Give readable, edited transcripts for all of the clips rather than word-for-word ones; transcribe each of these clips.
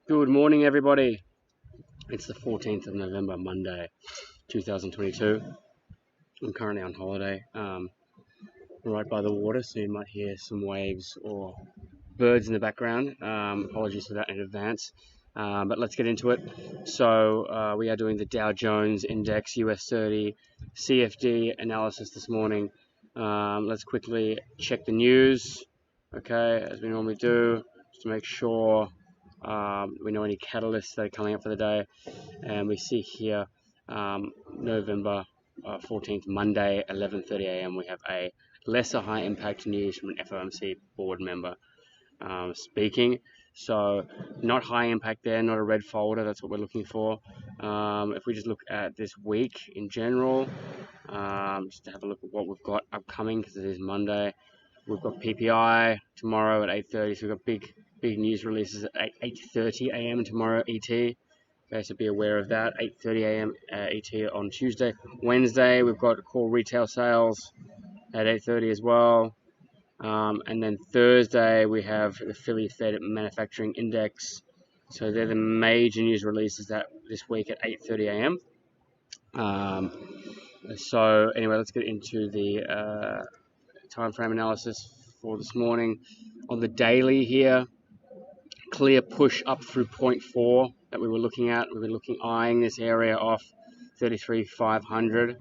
Good morning, everybody. It's the 14th of November, Monday, 2022. I'm currently on holiday, right by the water, so you might hear some waves or birds in the background. Apologies for that in advance, but let's get into it. So we are doing the Dow Jones Index US30 CFD analysis this morning. Let's quickly check the news, okay, as we normally do, just to make sure we know any catalysts that are coming up for the day. And we see here November 14th, Monday, 11:30 a.m. we have a lesser high impact news from an FOMC board member speaking. So not high impact there, not a red folder, that's what we're looking for. If we just look at this week in general, just to have a look at what we've got upcoming, because it is Monday. We've got PPI tomorrow at 8:30, so we've got big news releases at 8:30 a.m. tomorrow ET. Okay, so be aware of that. 8:30 a.m. ET on Tuesday. Wednesday, we've got core retail sales at 8:30 as well. And then Thursday, we have the Philly Fed Manufacturing Index. So they're the major news releases this week at 8:30 a.m. So anyway, let's get into the time frame analysis for this morning. On the daily here, clear push up through 0.4 that we were looking at. We've been eyeing this area off 33,500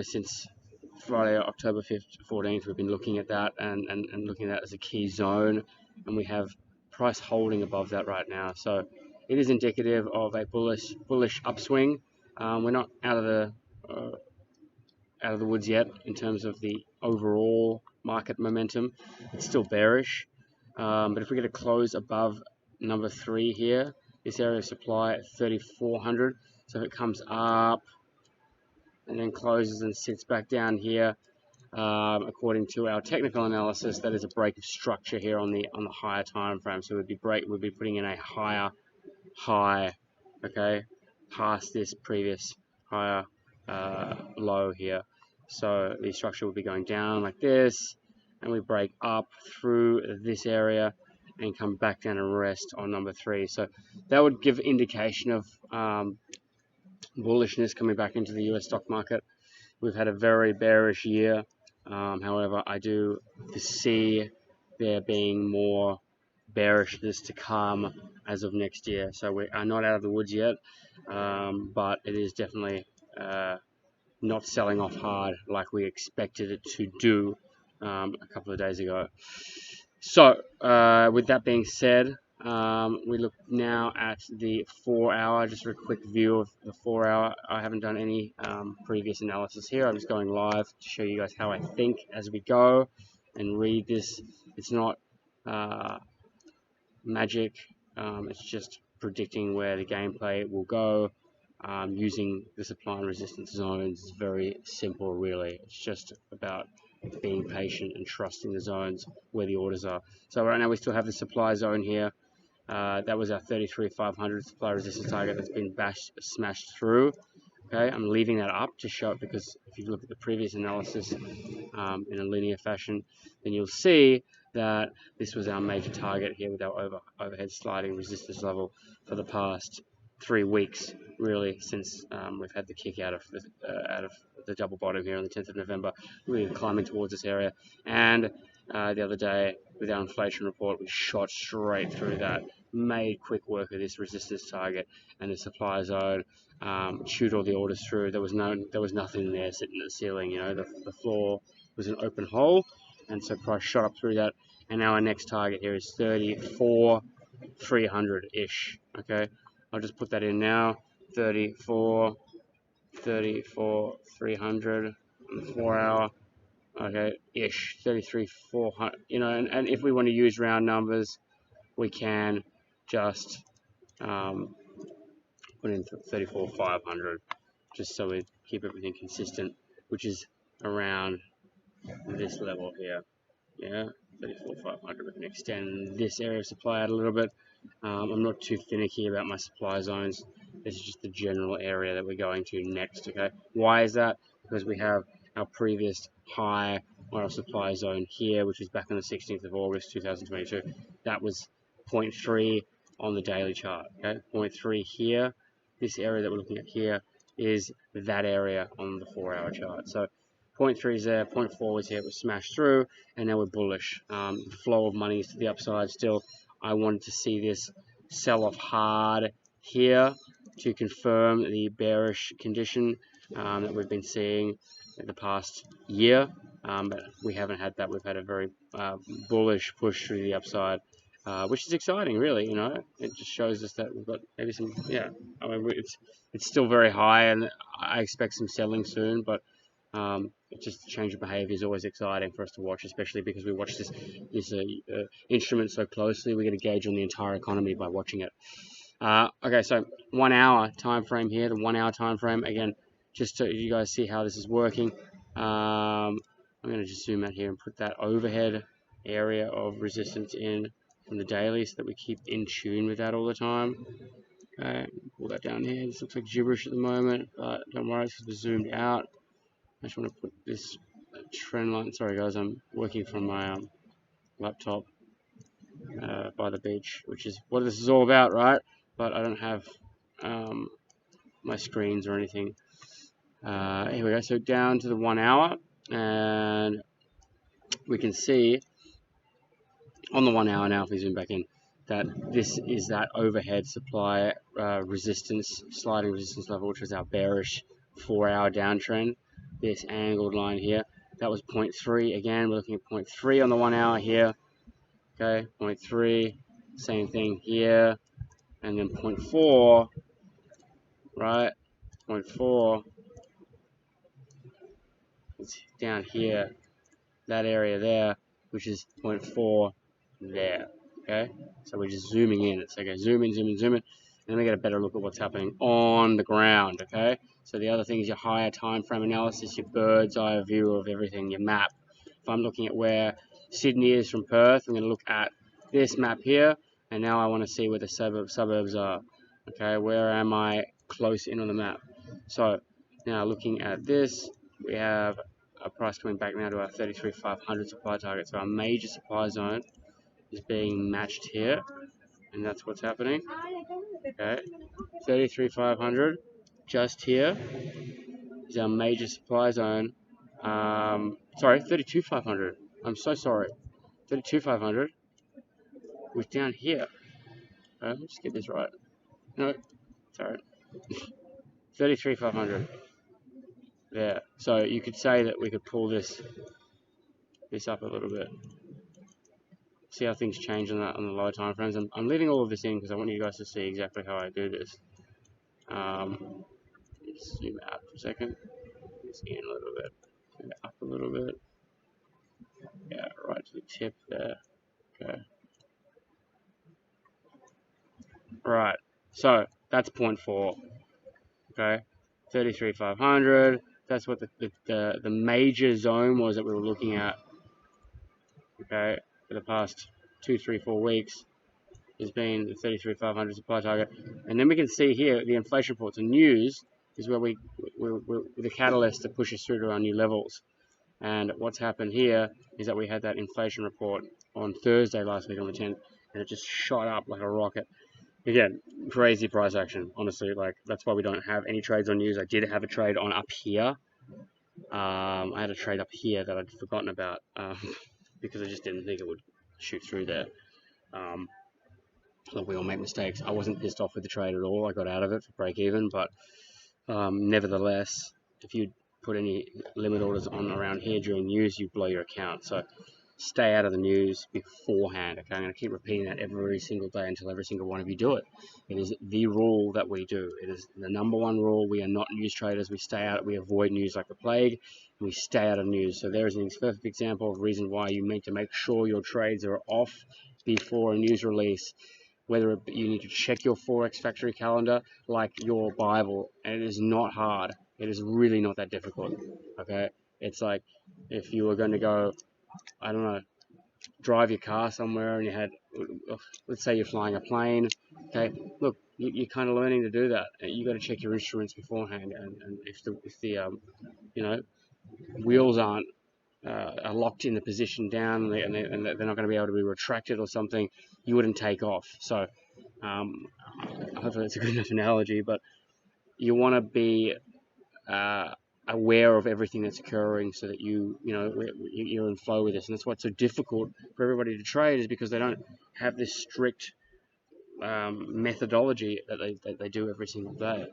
since Friday, October 14th. We've been looking at that and looking at that as a key zone, and we have price holding above that right now. So it is indicative of a bullish upswing. We're not out of the woods yet in terms of the overall market momentum. It's still bearish. But if we get a close above number 3 here, this area of supply at 3,400, so if it comes up and then closes and sits back down here, according to our technical analysis, that is a break of structure here on the higher time frame. So we'd be putting in a higher high, okay, past this previous higher low here. So the structure will be going down like this, and we break up through this area and come back down and rest on number 3. So that would give indication of bullishness coming back into the US stock market. We've had a very bearish year. However, I do foresee there being more bearishness to come as of next year. So we are not out of the woods yet, but it is definitely not selling off hard like we expected it to do a couple of days ago. So with that being said, we look now at the 4-hour, just for a quick view of the 4-hour. I haven't done any previous analysis here. I'm just going live to show you guys how I think as we go and read this. It's not magic, it's just predicting where the gameplay will go using the supply and resistance zones. It's very simple, really. It's just about being patient and trusting the zones where the orders are. So right now we still have the supply zone here. That was our 33,500 supply resistance target that's been smashed through. Okay, I'm leaving that up to show it, because if you look at the previous analysis in a linear fashion, then you'll see that this was our major target here with our overhead sliding resistance level for the past 3 weeks, really, since we've had the kick out of the double bottom here on the 10th of November. We've been climbing towards this area, and the other day with our inflation report, we shot straight through that, made quick work of this resistance target and the supply zone, chewed all the orders through. There was nothing there sitting at the ceiling. You know, the floor was an open hole, and so price shot up through that. And now our next target here is 34,300-ish. Okay, I'll just put that in now. 34,300 on the 4-hour. Okay, ish, 33,400. You know, and if we want to use round numbers, we can just put in 34,500, just so we keep everything consistent, which is around this level here. Yeah, 34,500. We can extend this area of supply out a little bit. I'm not too finicky about my supply zones. This is just the general area that we're going to next. Okay, why is that? Because we have our previous high on our supply zone here, which is back on the 16th of August 2022. That was 0.3 on the daily chart. Okay, 0.3 here. This area that we're looking at here is that area on the 4-hour chart. So 0.3 is there, 0.4 was here, it was smashed through, and now we're bullish. Flow of money is to the upside still. I wanted to see this sell off hard here to confirm the bearish condition that we've been seeing in the past year, but we haven't had that. We've had a very bullish push through the upside, which is exciting, really. It just shows us that we've got maybe some, I mean, it's still very high, and I expect some selling soon, but it's just change of behavior is always exciting for us to watch, especially because we watch this instrument so closely. We get a gauge on the entire economy by watching it. Okay, so 1 hour time frame here, the 1 hour time frame again, just so you guys see how this is working. I'm going to just zoom out here and put that overhead area of resistance in from the daily so that we keep in tune with that all the time. Okay, pull that down here. This looks like gibberish at the moment, but don't worry, because we're zoomed out. I just want to put this trend line. Sorry guys, I'm working from my laptop by the beach, which is what this is all about, right? But I don't have my screens or anything. Here we go. So down to the 1 hour, and we can see on the 1 hour now, if we zoom back in, that this is that overhead supply resistance, sliding resistance level, which is our bearish 4-hour downtrend. This angled line here, that was 0.3. Again, we're looking at 0.3 on the 1 hour here. Okay, 0.3, same thing here, and then 0.4, right? 0.4, it's down here, that area there, which is 0.4 there. Okay, so we're just zooming in. It's okay, zoom in, zoom in, zoom in, and then we get a better look at what's happening on the ground. Okay, so the other thing is your higher time frame analysis, your bird's eye view of everything, your map. If I'm looking at where Sydney is from Perth, I'm going to look at this map here, and now I want to see where the suburbs are. Okay, where am I close in on the map? So now looking at this, we have a price coming back now to our 33,500 supply target. So our major supply zone is being matched here, and that's what's happening. Okay, 33,500 just here is our major supply zone. Sorry, 32,500. I'm so sorry. 32,500 was down here. Let me just get this right. No, sorry. 33,500 there. So you could say that we could pull this up a little bit. See how things change on the lower time frames. I'm leaving all of this in because I want you guys to see exactly how I do this. Let's zoom out for a second. It's in a little bit. Up a little bit. Yeah, right to the tip there. Okay. Right. So that's 0.4. Okay. 33,500. That's what the major zone was that we were looking at. Okay, for the past 2, 3, 4 weeks has been the 33,500 supply target, and then we can see here the inflation reports and news is where we're the catalyst to push us through to our new levels. And what's happened here is that we had that inflation report on Thursday last week on the 10th, and it just shot up like a rocket. Again, crazy price action. Honestly, like that's why we don't have any trades on news. I did have a trade on up here. I had a trade up here that I'd forgotten about. Because I just didn't think it would shoot through there. So we all make mistakes. I wasn't pissed off with the trade at all. I got out of it for break even, but nevertheless, if you put any limit orders on around here during news, you blow your account. So stay out of the news beforehand. Okay, I'm going to keep repeating that every single day until every single one of you do it. It is the rule that we do. It is the number one rule. We are not news traders. We stay out. We avoid news like the plague. And we stay out of news. So there is an perfect example of reason why you need to make sure your trades are off before a news release. Whether you need to check your Forex factory calendar like your Bible, and it is not hard. It is really not that difficult. Okay, it's like if you were going to go, I don't know, drive your car somewhere and you had, let's say you're flying a plane. Okay, look, you're kind of learning to do that. You got to check your instruments beforehand, and if the wheels aren't are locked in the position down and they're not going to be able to be retracted or something, you wouldn't take off. So hopefully that's a good enough analogy, but you want to be aware of everything that's occurring so that you're in flow with this. And that's what's so difficult for everybody to trade, is because they don't have this strict methodology that they do every single day.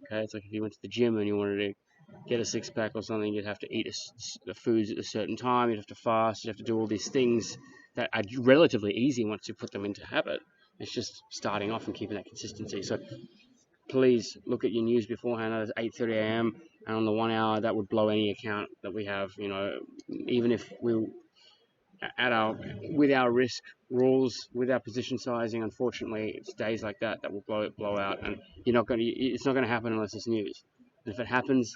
Okay, it's like if you went to the gym and you wanted to get a six-pack or something, you'd have to eat the foods at a certain time, you'd have to fast, you'd have to do all these things that are relatively easy once you put them into habit. It's just starting off and keeping that consistency. So please look at your news beforehand. It's 8:30 a.m. and on the 1 hour, that would blow any account that we have. Even if we with our risk rules, with our position sizing, unfortunately, it's days like that will blow out, and it's not going to happen unless it's news. And if it happens,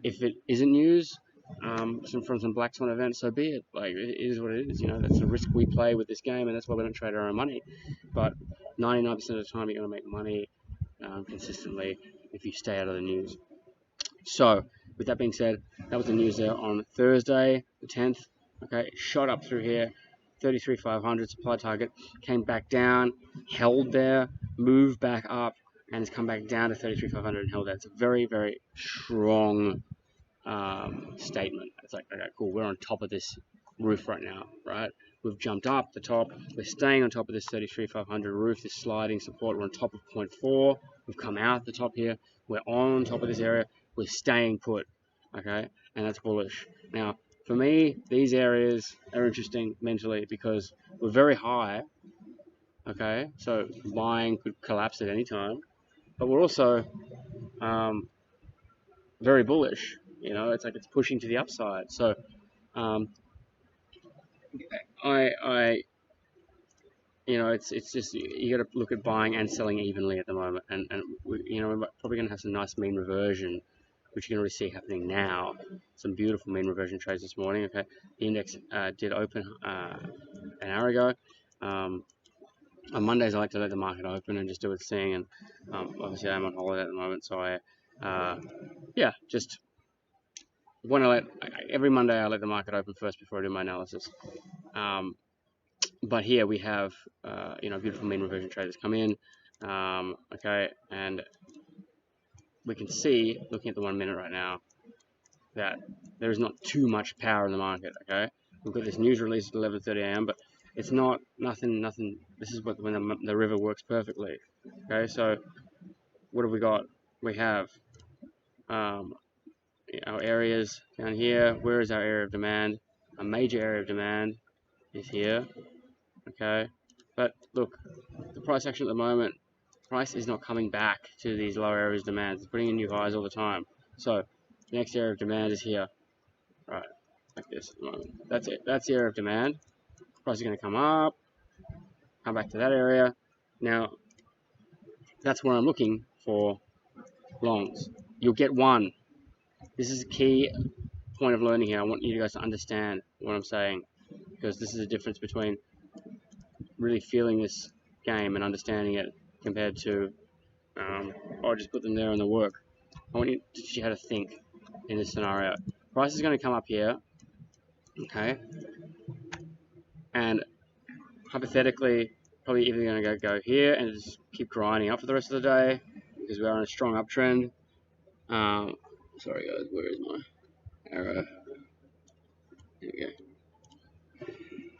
if it isn't news, from some black swan event, so be it. Like, it is what it is. That's the risk we play with this game, and that's why we don't trade our own money. But 99% of the time, you're going to make money consistently if you stay out of the news. So, with that being said, that was the news there on Thursday, the 10th. Okay, it shot up through here, 33,500 supply target, came back down, held there, moved back up, and has come back down to 33,500 and held there. It's a very, very strong statement. It's like, okay, cool, we're on top of this roof right now, right? We've jumped up the top, we're staying on top of this 33,500 roof, this sliding support, we're on top of 0.4, we've come out the top here, we're on top of this area, we're staying put, okay, and that's bullish. Now, for me, these areas are interesting mentally because we're very high, okay, so buying could collapse at any time, but we're also very bullish. It's like it's pushing to the upside. So it's just, you got to look at buying and selling evenly at the moment, and we're probably going to have some nice mean reversion, which you're going to see happening now. Some beautiful mean reversion trades this morning. Okay, the index did open an hour ago. On Mondays, I like to let the market open and just do its thing. And obviously, I'm on holiday at the moment, so I just want to every Monday I let the market open first before I do my analysis. But here we have beautiful mean reversion traders come in. Okay, and we can see, looking at the 1 minute right now, that there is not too much power in the market. Okay, we've got this news release at 11:30 a.m., but it's not nothing. This is when the river works perfectly. Okay, so what have we got? We have our areas down here. Where is our area of demand? A major area of demand is here. Okay, but look, the price action at the moment, price is not coming back to these lower areas of demand. It's putting in new highs all the time. So the next area of demand is here, right, like this at the moment. That's it. That's the area of demand. Price is going to come up, come back to that area. Now, that's where I'm looking for longs. You'll get one. This is a key point of learning here. I want you guys to understand what I'm saying, because this is the difference between really feeling this game and understanding it compared to just put them there and the work. I want you to teach you how to think in this scenario. Price is going to come up here, okay, and hypothetically probably either going to go here and just keep grinding up for the rest of the day because we're on a strong uptrend. Sorry guys, where is my arrow? There we go.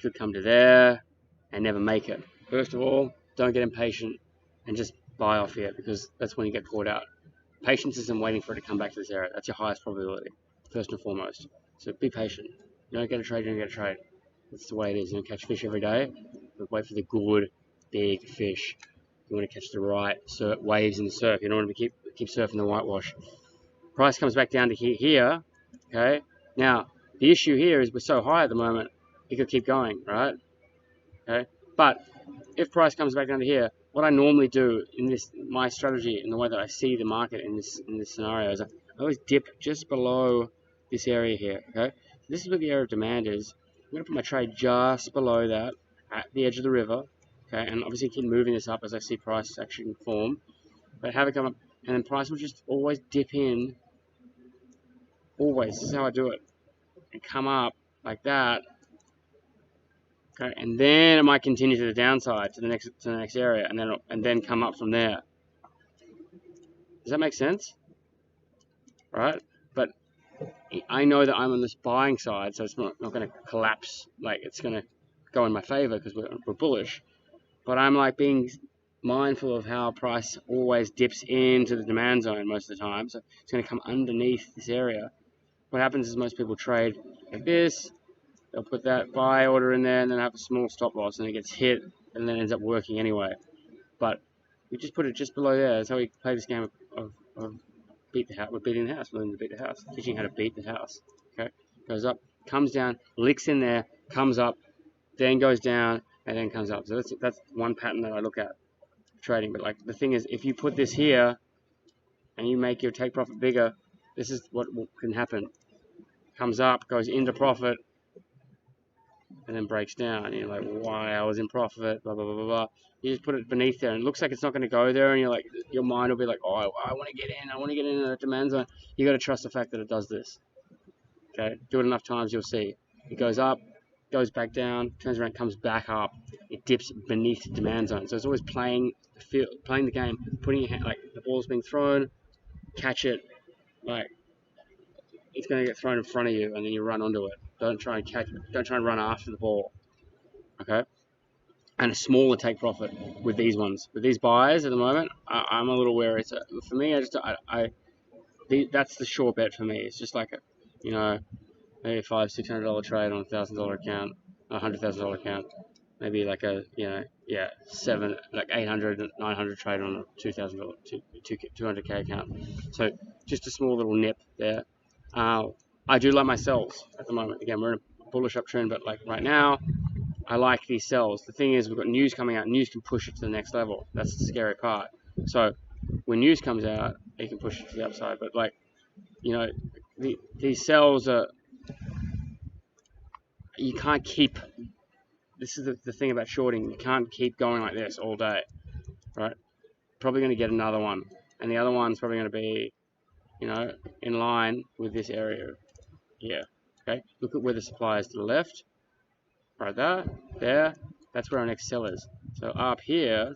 Could come to there and never make it. First of all, don't get impatient and just buy off here, because that's when you get caught out. Patience isn't waiting for it to come back to this area. That's your highest probability, first and foremost. So be patient. You don't get a trade, you don't get a trade. That's the way it is. You don't catch fish every day, but wait for the good, big fish. You want to catch the right waves in the surf. You don't want to keep surfing the whitewash. Price comes back down to here, okay? Now, the issue here is we're so high at the moment, it could keep going, right? Okay? But if price comes back down to here, what I normally do in my strategy and the way that I see the market in this scenario is I always dip just below this area here, okay? So this is where the area of demand is. I'm going to put my trade just below that, at the edge of the river, okay? And obviously keep moving this up as I see price action form. But have it come up, and then price will just always dip in. Always. This is how I do it. And come up like that. Okay, and then it might continue to the downside to the next area, and then come up from there. Does that make sense? Right? But I know that I'm on this buying side, so it's not going to collapse. Like, it's going to go in my favor because we're bullish. But I'm like being mindful of how price always dips into the demand zone most of the time. So it's going to come underneath this area. What happens is most people trade like this. They'll put that buy order in there and then have a small stop loss, and it gets hit and then ends up working anyway. But we just put it just below there. That's how we play this game of beat the house. We're beating the house. We're learning to beat the house. Teaching how to beat the house. Okay, goes up, comes down, licks in there, comes up, then goes down, and then comes up. So that's one pattern that I look at trading. But like the thing is, if you put this here and you make your take profit bigger, this is what can happen. Comes up, goes into profit, and then breaks down. And you're like, why? I was in profit, blah, blah, blah, blah, blah. You just put it beneath there, and it looks like it's not going to go there, and you're like, your mind will be like, oh, I want to get in. I want to get in that demand zone. You got to trust the fact that it does this. Okay? Do it enough times, you'll see. It goes up, goes back down, turns around, comes back up. It dips beneath the demand zone. So it's always playing the game, putting your hand, like the ball's being thrown, catch it, like it's going to get thrown in front of you, and then you run onto it. Don't try and run after the ball. Okay? And a smaller take profit with these ones. With these buys at the moment, I'm a little wary. So for me, that's the sure bet for me. It's just like maybe $500-$600 trade on $1,000 account, $100,000 account. Maybe like a 800-900 trade on a $2,000 200K account. So just a small little nip there. I do like my sells at the moment. Again, we're in a bullish uptrend, but like right now, I like these sells. The thing is, we've got news coming out. News can push it to the next level. That's the scary part. So when news comes out, it can push it to the upside. But like, these sells are, you can't keep, this is the thing about shorting. You can't keep going like this all day, right? Probably going to get another one. And the other one's probably going to be, in line with this area here. Okay, look at where the supply is to the left. Right there, that's where our next sell is. So up here,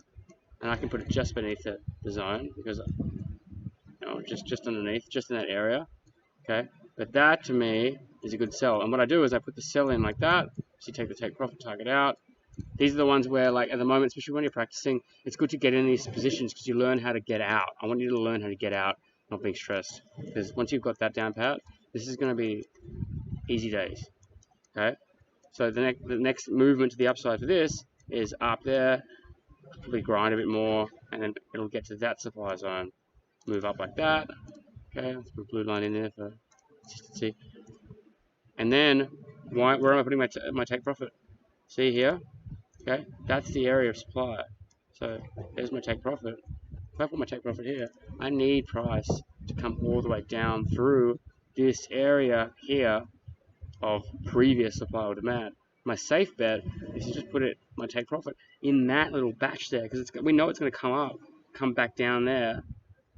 and I can put it just beneath the zone because, just underneath, just in that area. Okay, but that to me is a good sell. And what I do is I put the sell in like that. So you take the take profit target out. These are the ones where, like at the moment, especially when you're practicing, it's good to get in these positions because you learn how to get out. I want you to learn how to get out, not being stressed. Because once you've got that down pat, this is going to be easy days. Okay. So the next movement to the upside for this is up there, probably grind a bit more, and then it'll get to that supply zone. Move up like that. Okay, let's put a blue line in there for consistency. And then, where am I putting my take profit? See here? Okay, that's the area of supply. So there's my take profit. If I put my take profit here, I need price to come all the way down through this area here of previous supply or demand. My safe bet is to just put my take profit in that little batch there because we know it's going to come back down there.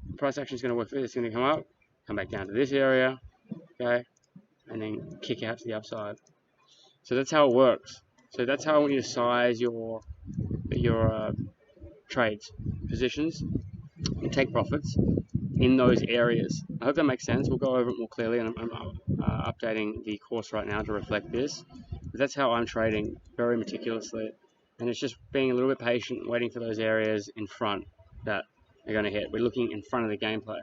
The price action is going to work for this. It's going to come up, come back down to this area, okay, and then kick out to the upside. So that's how it works. So that's how I want you to size your trades, positions, and take profits in those areas. I hope that makes sense. We'll go over it more clearly, and I'm updating the course right now to reflect this. But that's how I'm trading, very meticulously, and it's just being a little bit patient, waiting for those areas in front that are going to hit. We're looking in front of the gameplay.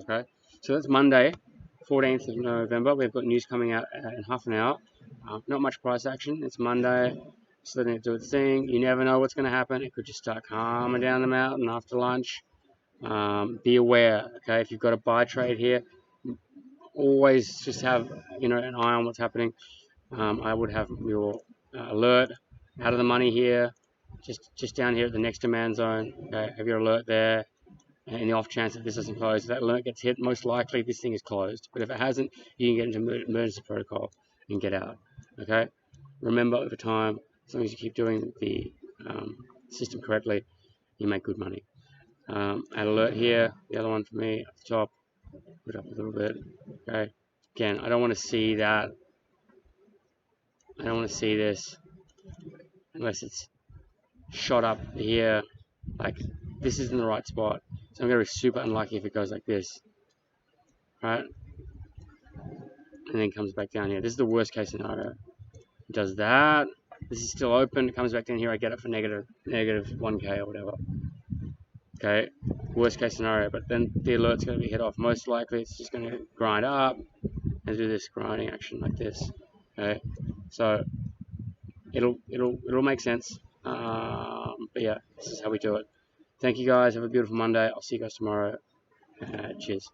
Okay, so that's Monday, 14th of November. We've got news coming out in half an hour. Not much price action. It's Monday. Just letting it do its thing. You never know what's going to happen. It could just start calming down the mountain after lunch. Be aware, okay? If you've got a buy trade here, always just have an eye on what's happening. I would have your alert out of the money here, just down here at the next demand zone. Okay? Have your alert there. And in the off chance that this doesn't close, if that alert gets hit, most likely this thing is closed. But if it hasn't, you can get into emergency protocol and get out. Okay? Remember, over time, as long as you keep doing the system correctly, you make good money. Add alert here, the other one for me at the top, put it up a little bit. Okay, again, I don't want to see that I don't want to see this unless it's shot up here. Like, this isn't the right spot. So I'm going to be super unlucky if it goes like this. Right? And then comes back down here. This is the worst case scenario. It does that. This is still open. It comes back down here. I get it for negative 1k or whatever. Okay, worst case scenario. But then the alert's going to be hit off. Most likely, it's just going to grind up and do this grinding action like this. Okay, so it'll make sense. But yeah, this is how we do it. Thank you guys. Have a beautiful Monday. I'll see you guys tomorrow. Cheers.